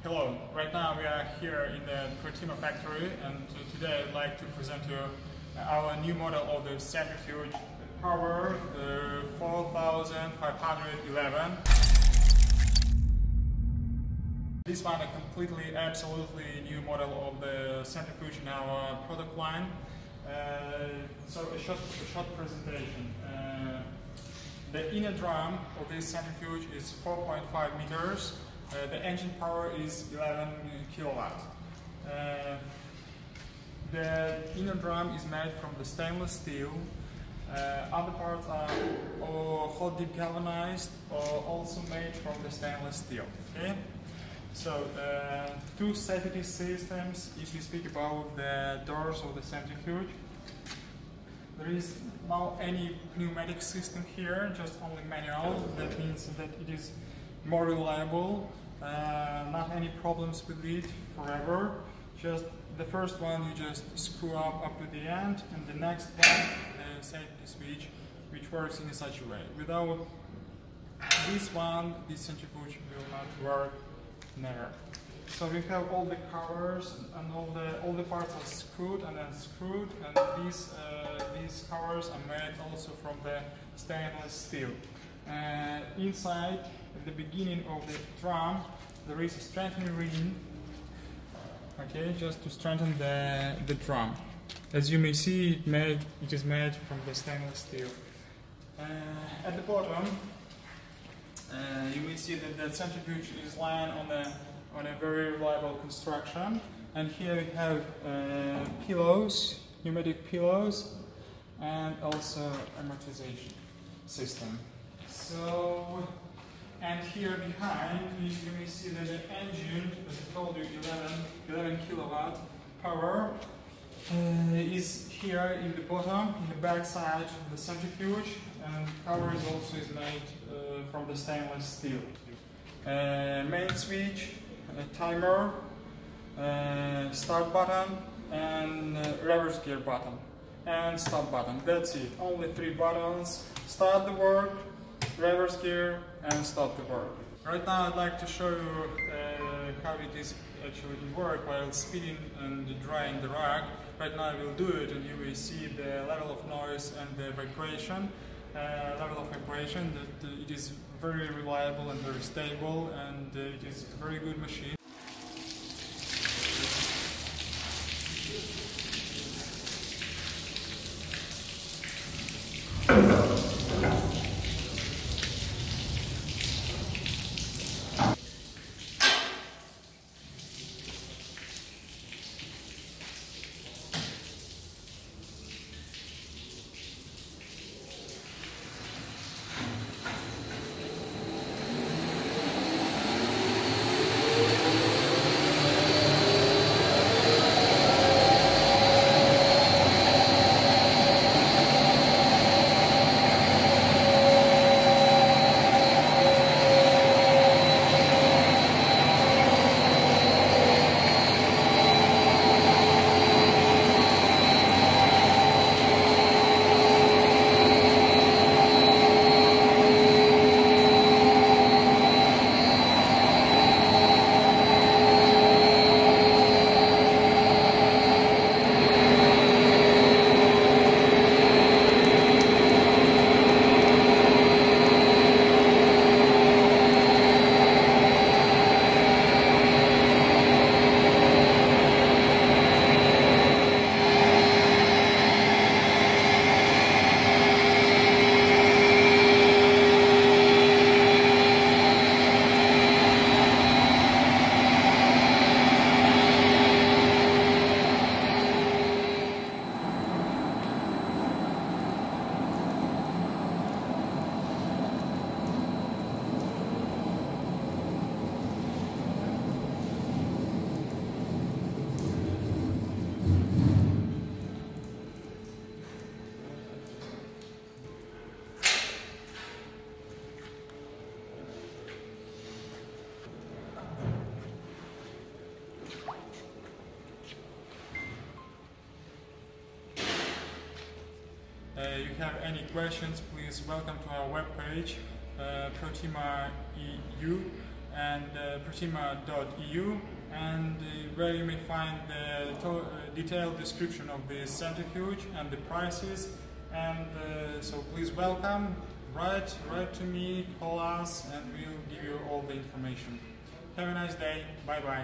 Hello, right now we are here in the Protima factory, and today I'd like to present you our new model of the centrifuge power 4511. This one a completely, absolutely new model of the centrifuge in our product line. So a short presentation. The inner drum of this centrifuge is 4.5 meters. The engine power is 11 kilowatt. The inner drum is made from the stainless steel. Other parts are hot dip galvanized or also made from the stainless steel. Okay? So two safety systems. If we speak about the doors of the centrifuge, there is no any pneumatic system here, just only manual. That means that it is more reliable, not any problems with it forever. Just the first one you just screw up to the end, and the next one safety switch, which works in such a way. Without this one, this centrifuge will not work, never. So we have all the covers and all the parts are screwed and unscrewed, and these covers are made also from the stainless steel. Inside, at the beginning of the drum, there is a strengthening ring. Okay, just to strengthen the drum. As you may see, it is made from the stainless steel. At the bottom, you will see that the centrifuge is lying on a very reliable construction, and here we have pillows, pneumatic pillows, and also amortization system. So, and here behind you may see that the engine, as I told you, 11 kilowatt power, is here in the bottom, in the back side of the centrifuge, and power is also made from the stainless steel. Main switch, a timer, start button, and reverse gear button, and stop button. That's it. Only 3 buttons: start the work, reverse gear, and stop the work. Right now I'd like to show you how it is actually work while spinning and drying the rug. Right now I will do it, and you will see the level of noise and the vibration. That it is very reliable and very stable, and it is a very good machine. You have any questions, please welcome to our webpage, Protima EU, and protima.eu, and where you may find the detailed description of this centrifuge and the prices. And so please welcome, write to me, call us, and we'll give you all the information. Have a nice day. Bye bye.